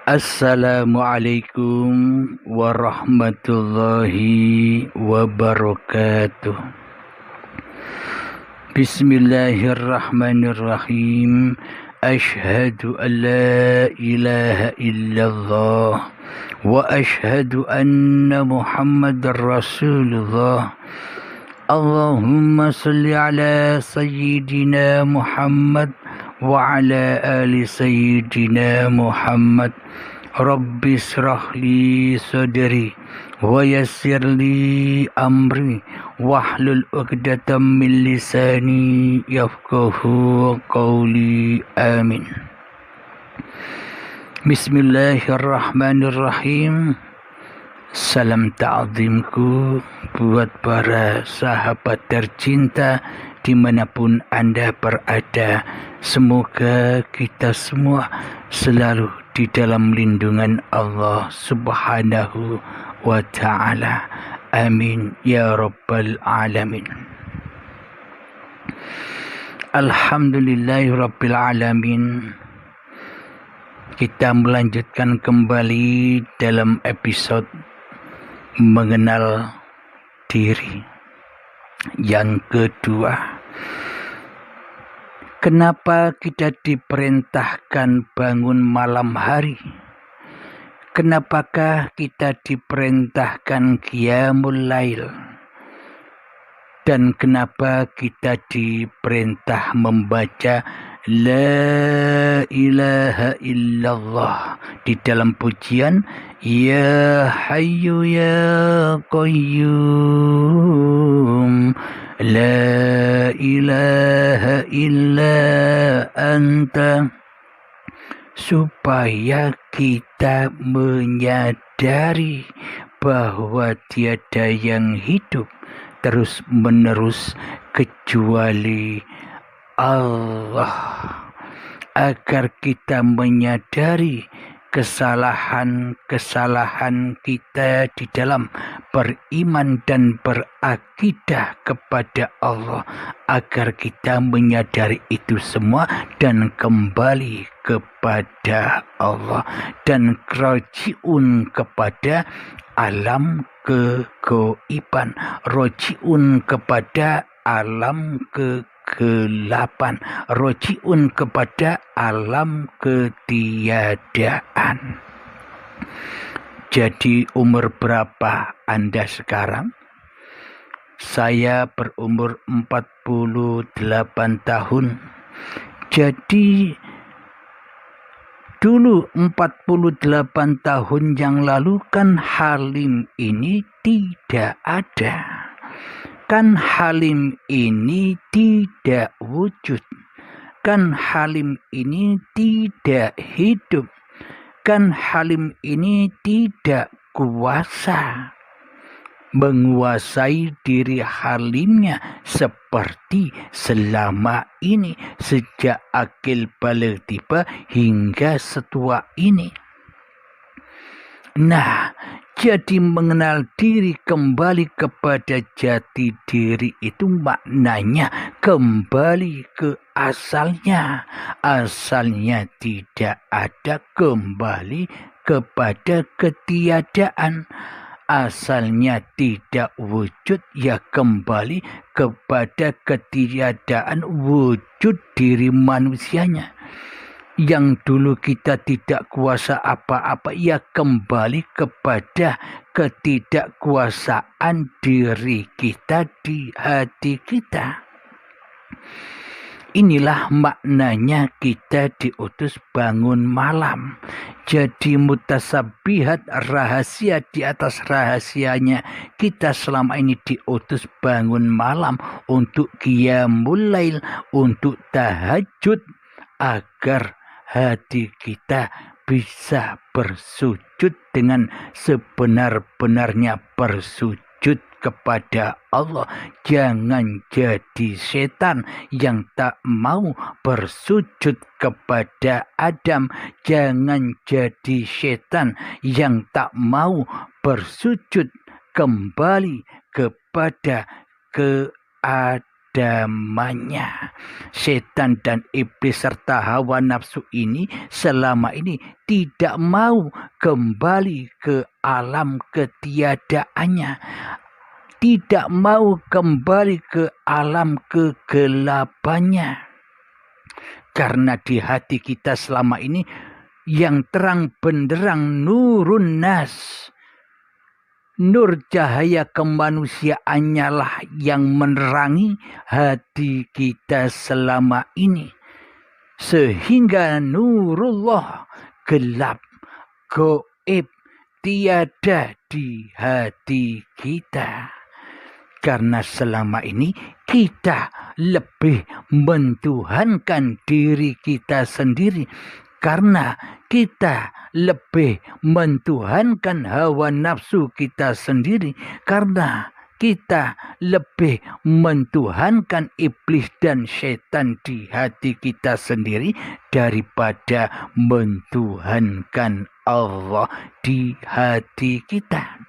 Assalamualaikum warahmatullahi wabarakatuh. Bismillahirrahmanirrahim. Ashhadu an la ilaha illallah wa ashhadu anna Muhammadar Rasulullah. Allahumma salli ala sayyidina Muhammad wa ala ali sayyidina Muhammad. Rabbi israh li sadri wa yassir li amri wahlul 'uqdatam min lisani yafqahu qawli. Amin. Bismillahirrahmanirrahim. Salam ta'zimku buat para sahabat tercinta dimanapun Anda berada. Semoga kita semua selalu di dalam lindungan Allah Subhanahu wa ta'ala. Amin ya rabbal alamin. Alhamdulillahi rabbil alamin. Kita melanjutkan kembali dalam episode mengenal diri yang kedua. Kenapa kita diperintahkan bangun malam hari? Kenapakah kita diperintahkan qiyamul lail? Dan kenapa kita diperintah membaca La ilaha illallah di dalam pujian Ya Hayyu Ya Qayyum La ilaha illa anta, supaya kita menyadari bahwa tiada yang hidup terus menerus kecuali Allah, agar kita menyadari kesalahan-kesalahan kita di dalam beriman dan berakidah kepada Allah, agar kita menyadari itu semua dan kembali kepada Allah dan rojiun kepada alam kegoiban, rojiun kepada alam kegelapan, rojiun kepada alam ketiadaan. Jadi umur berapa Anda sekarang? Saya berumur 48 tahun. Jadi dulu 48 tahun yang lalu kan Halim ini tidak ada. Kan Halim ini tidak wujud. Kan Halim ini tidak hidup. Kan Halim ini tidak kuasa menguasai diri Halimnya seperti selama ini, sejak akil baligh tiba hingga setua ini. Nah, jadi mengenal diri, kembali kepada jati diri itu maknanya kembali ke asalnya. Asalnya tidak ada, kembali kepada ketiadaan. Asalnya tidak wujud, ya kembali kepada ketiadaan wujud diri manusianya. Yang dulu kita tidak kuasa apa-apa, ya kembali kepada ketidakkuasaan diri kita di hati kita. Inilah maknanya kita diutus bangun malam. Jadi mutasabihat, rahasia di atas rahasianya. Kita selama ini diutus bangun malam untuk qiyamul lail, untuk tahajud, agar hati kita bisa bersujud dengan sebenar-benarnya bersujud kepada Allah. Jangan jadi setan yang tak mau bersujud kepada Adam. Jangan jadi setan yang tak mau bersujud kembali kepada keadaan. perdamanya. Setan dan iblis serta hawa nafsu ini selama ini tidak mau kembali ke alam ketiadaannya, tidak mau kembali ke alam kegelapannya. Karena di hati kita selama ini yang terang benderang nurun nas, nur cahaya kemanusiaannya lah yang menerangi hati kita selama ini. Sehingga nurullah gelap, goib, tiada di hati kita. Karena selama ini kita lebih mentuhankan diri kita sendiri. Karena kita lebih mentuhankan hawa nafsu kita sendiri. Karena kita lebih mentuhankan iblis dan setan di hati kita sendiri daripada mentuhankan Allah di hati kita.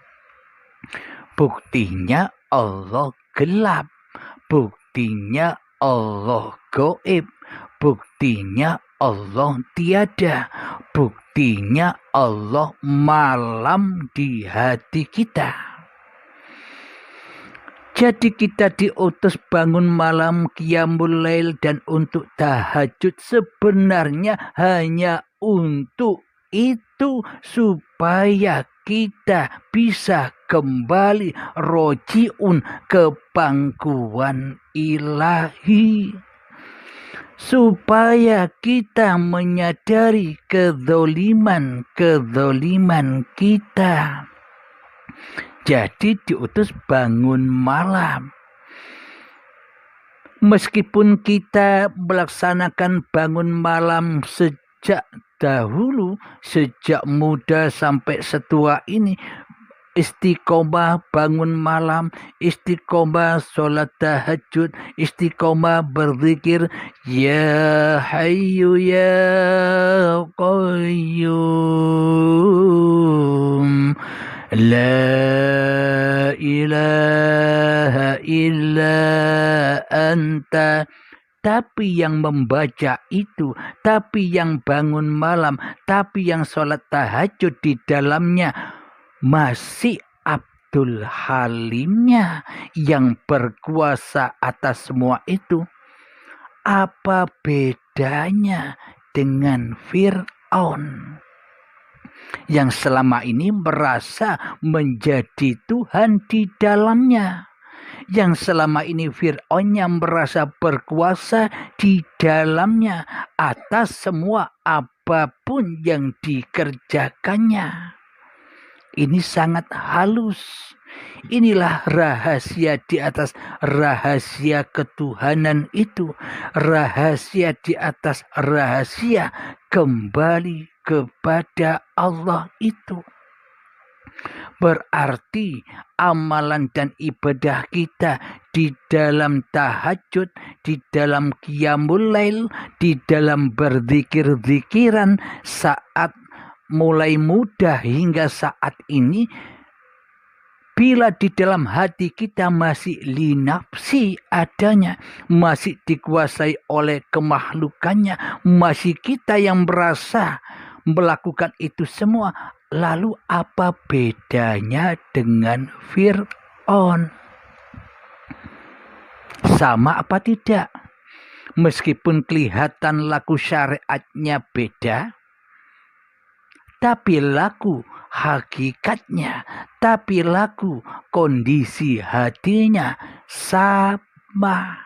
Buktinya Allah gelap, buktinya Allah goib, buktinya Allah tiada, buktinya Allah malam di hati kita. Jadi kita diutus bangun malam, qiyamul lail dan untuk tahajud sebenarnya hanya untuk itu, supaya kita bisa kembali rojiun ke pangkuan ilahi, supaya kita menyadari kezoliman kita. Jadi diutus bangun malam. Meskipun kita melaksanakan bangun malam sejak dahulu, sejak muda sampai setua ini, istiqomah bangun malam, istiqomah sholat tahajud, istiqomah berzikir, ya hayyu ya qayyum, la ilaha illa anta. Tapi yang membaca itu, tapi yang bangun malam, tapi yang sholat tahajud di dalamnya masih Abdul Halimnya yang berkuasa atas semua itu. Apa bedanya dengan Fir'aun yang selama ini merasa menjadi Tuhan di dalamnya? Yang selama ini Fir'aun yang merasa berkuasa di dalamnya atas semua apapun yang dikerjakannya. Ini sangat halus. Inilah rahasia di atas rahasia ketuhanan itu. Rahasia di atas rahasia kembali kepada Allah itu. Berarti amalan dan ibadah kita di dalam tahajud, di dalam qiyamul lail, di dalam berzikir-zikiran saat mulai muda hingga saat ini, bila di dalam hati kita masih linafsi adanya, masih dikuasai oleh kemakhlukannya, masih kita yang merasa melakukan itu semua, lalu apa bedanya dengan Fir'aun? Sama apa tidak? Meskipun kelihatan laku syariatnya beda, tapi laku hakikatnya, tapi laku kondisi hatinya sama.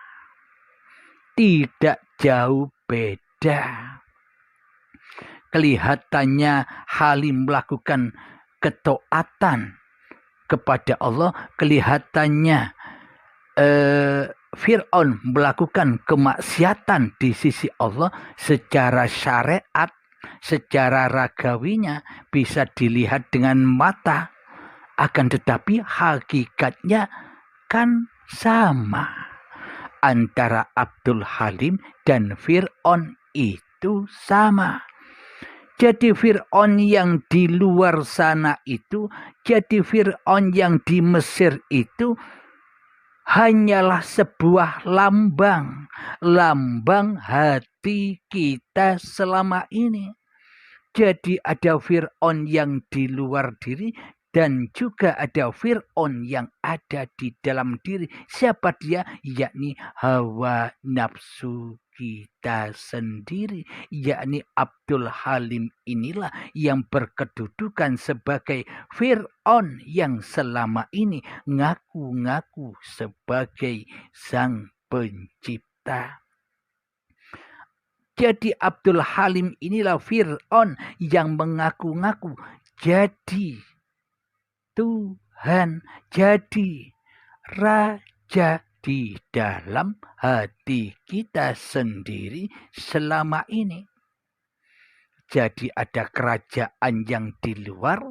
Tidak jauh beda. Kelihatannya Halim melakukan ketaatan kepada Allah, kelihatannya Fir'aun melakukan kemaksiatan di sisi Allah. Secara syariat, secara ragawinya bisa dilihat dengan mata, akan tetapi hakikatnya kan sama. Antara Abdul Halim dan Fir'aun itu sama. Jadi Fir'aun yang di luar sana itu, jadi Fir'aun yang di Mesir itu hanyalah sebuah lambang hati kita selama ini. Jadi ada Fir'aun yang di luar diri dan juga ada Fir'aun yang ada di dalam diri. Siapa dia? Yakni hawa nafsu kita sendiri. Yakni Abdul Halim inilah yang berkedudukan sebagai Fir'aun yang selama ini ngaku-ngaku sebagai sang pencipta. Jadi Abdul Halim inilah Fir'aun yang mengaku-ngaku jadi Tuhan, jadi Raja di dalam hati kita sendiri selama ini. Jadi ada kerajaan yang di luar,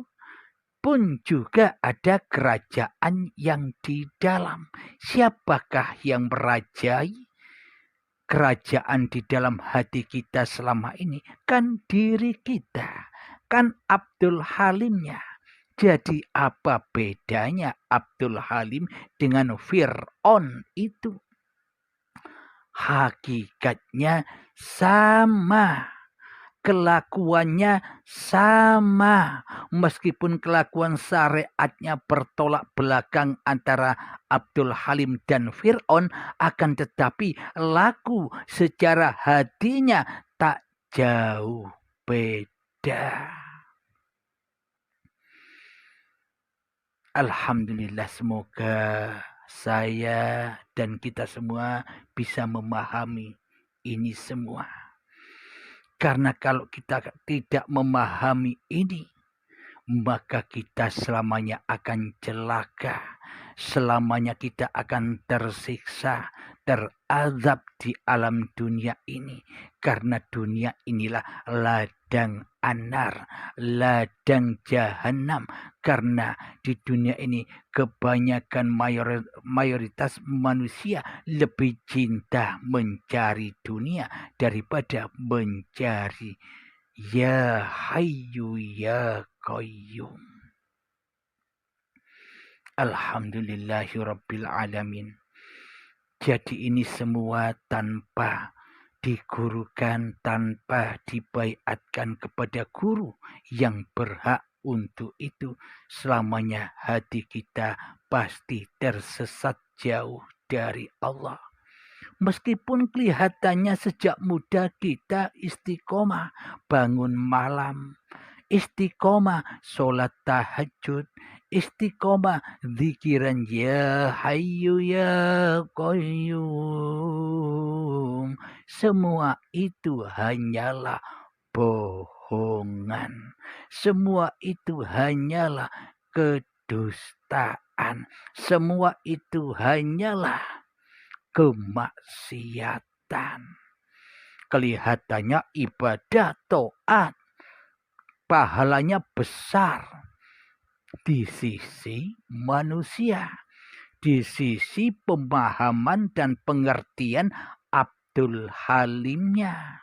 pun juga ada kerajaan yang di dalam. Siapakah yang merajai kerajaan di dalam hati kita selama ini? Kan diri kita, kan Abdul Halimnya. Jadi apa bedanya Abdul Halim dengan Fir'aun itu? Hakikatnya sama, kelakuannya sama, meskipun kelakuan syariatnya bertolak belakang antara Abdul Halim dan Fir'aun, akan tetapi laku secara hatinya tak jauh beda. Alhamdulillah, semoga saya dan kita semua bisa memahami ini semua. Karena kalau kita tidak memahami ini, maka kita selamanya akan celaka. Selamanya kita akan tersiksa, terazab di alam dunia ini. Karena dunia inilah ladang anar, ladang jahanam. Karena di dunia ini kebanyakan mayoritas manusia lebih cinta mencari dunia daripada mencari Ya Hayyu Ya Qayyum. Alhamdulillahirabbil alamin. Jadi ini semua tanpa digurukan, tanpa dibaiatkan kepada guru yang berhak untuk itu, selamanya hati kita pasti tersesat jauh dari Allah. Meskipun kelihatannya sejak muda kita istiqomah, bangun malam, istiqomah sholat tahajud, istiqomah zikiran Ya Hayyu Ya Qayyum. Semua itu hanyalah bohongan. Semua itu hanyalah kedustaan. Semua itu hanyalah kemaksiatan. Kelihatannya ibadah taat, pahalanya besar di sisi manusia, di sisi pemahaman dan pengertian Abdul Halimnya.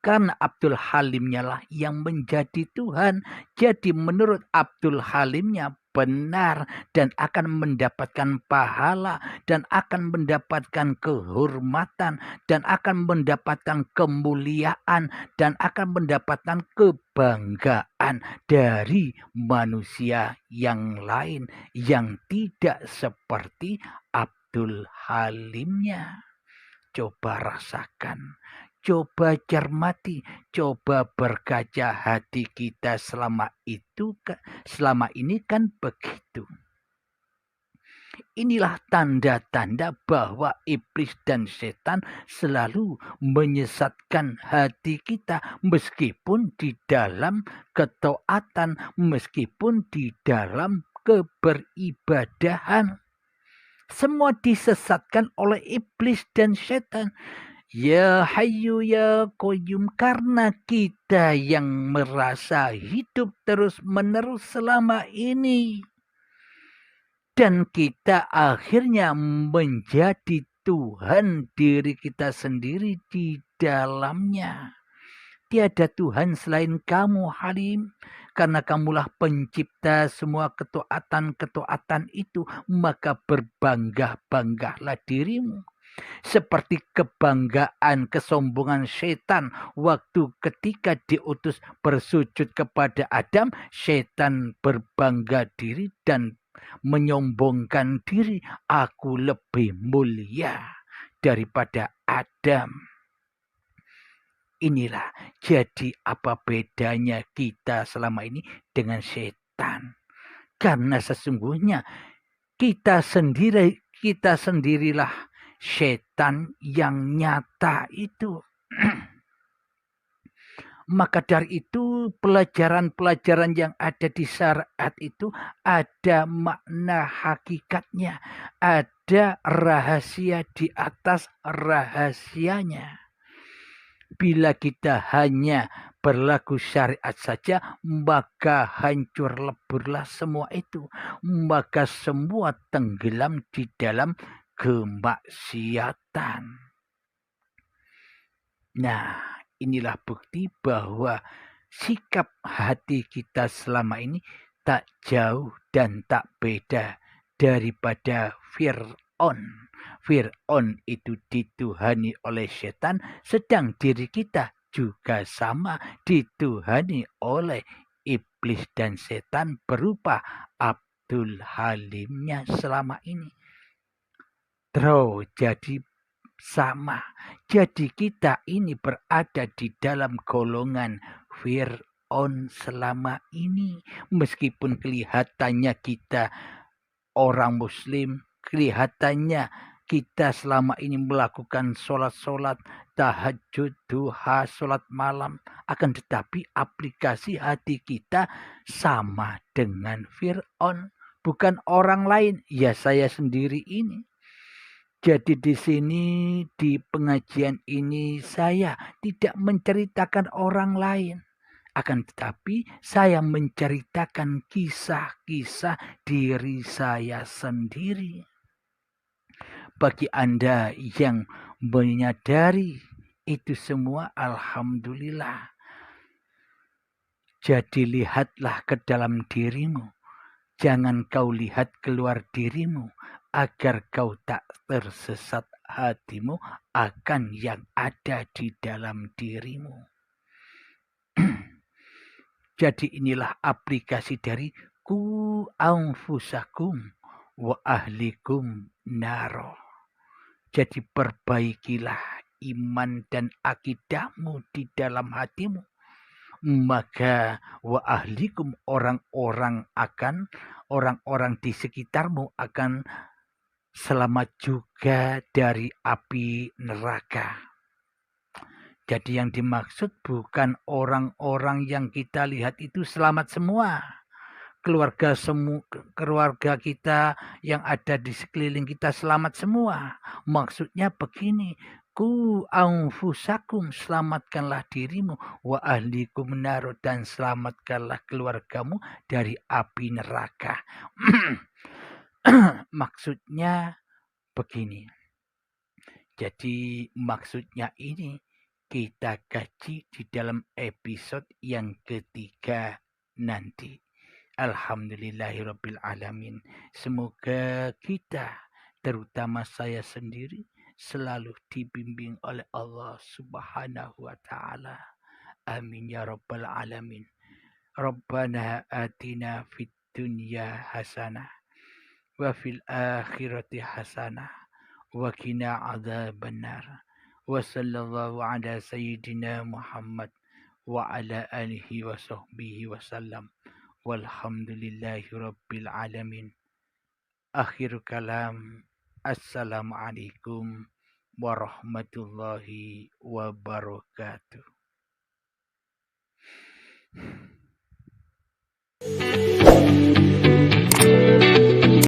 Karena Abdul Halimnya lah yang menjadi Tuhan. Jadi menurut Abdul Halimnya benar dan akan mendapatkan pahala dan akan mendapatkan kehormatan dan akan mendapatkan kemuliaan dan akan mendapatkan kebanggaan dari manusia yang lain yang tidak seperti Abdul Halimnya. Coba rasakan, coba cermati, coba berkaca hati kita selama ini kan begitu. Inilah tanda-tanda bahwa iblis dan setan selalu menyesatkan hati kita meskipun di dalam ketaatan, meskipun di dalam keberibadahan. Semua disesatkan oleh iblis dan setan. Ya Hayyu Ya Qayyum, karena kita yang merasa hidup terus-menerus selama ini. Dan kita akhirnya menjadi Tuhan diri kita sendiri di dalamnya. Tiada Tuhan selain kamu, Halim. karena kamulah pencipta semua ketaatan-ketaatan itu, maka berbangga-banggalah dirimu. Seperti kebanggaan, kesombongan setan waktu ketika diutus bersujud kepada Adam, setan berbangga diri dan menyombongkan diri, aku lebih mulia daripada Adam. Inilah jadi apa bedanya kita selama ini dengan setan. Karena sesungguhnya kita sendirilah setan yang nyata itu. Maka dari itu pelajaran-pelajaran yang ada di syariat itu ada makna hakikatnya. Ada rahasia di atas rahasianya. Bila kita hanya berlaku syariat saja, maka hancur leburlah semua itu. Maka semua tenggelam di dalam kemaksiatan. Nah, inilah bukti bahwa sikap hati kita selama ini tak jauh dan tak beda daripada Fir'aun. Fir'aun itu dituhani oleh setan, sedang diri kita juga sama dituhani oleh iblis dan setan berupa Abdul Halimnya selama ini. Jadi sama. Jadi kita ini berada di dalam golongan Fir'aun selama ini. Meskipun kelihatannya kita orang muslim, kelihatannya kita selama ini melakukan sholat-sholat, tahajud, duha, sholat malam. Akan tetapi aplikasi hati kita sama dengan Fir'aun. Bukan orang lain, ya saya sendiri ini. Jadi di sini, di pengajian ini, saya tidak menceritakan orang lain. Akan tetapi saya menceritakan kisah-kisah diri saya sendiri. Bagi Anda yang menyadari itu semua, alhamdulillah. Jadi lihatlah ke dalam dirimu. Jangan kau lihat keluar dirimu, agar kau tak tersesat hatimu akan yang ada di dalam dirimu. Jadi inilah aplikasi dari ku anfusakum wa ahlikum naro. Jadi perbaikilah iman dan akidahmu di dalam hatimu. Maka wa ahlikum orang-orang di sekitarmu akan selamat juga dari api neraka. Jadi yang dimaksud bukan orang-orang yang kita lihat itu selamat semua. Keluarga kita yang ada di sekeliling kita selamat semua. Maksudnya begini, ku anfusakum, selamatkanlah dirimu, wa ahlikum naro, dan selamatkanlah keluargamu dari api neraka. Maksudnya begini. Jadi maksudnya ini kita kaji di dalam episode yang ketiga nanti. Alhamdulillahirabbil alamin. Semoga kita, terutama saya sendiri, selalu dibimbing oleh Allah Subhanahu wa taala. Amin ya rabbal alamin. Rabbana atina fid dunya hasanah wa fil akhirati hasanah wa qina adzabannar. Wa sallallahu ala sayyidina Muhammad wa ala alihi wa sahbihi wa sallam. Walhamdulillahi rabbil alamin. Akhir kalam. Assalamualaikum warahmatullahi wabarakatuh.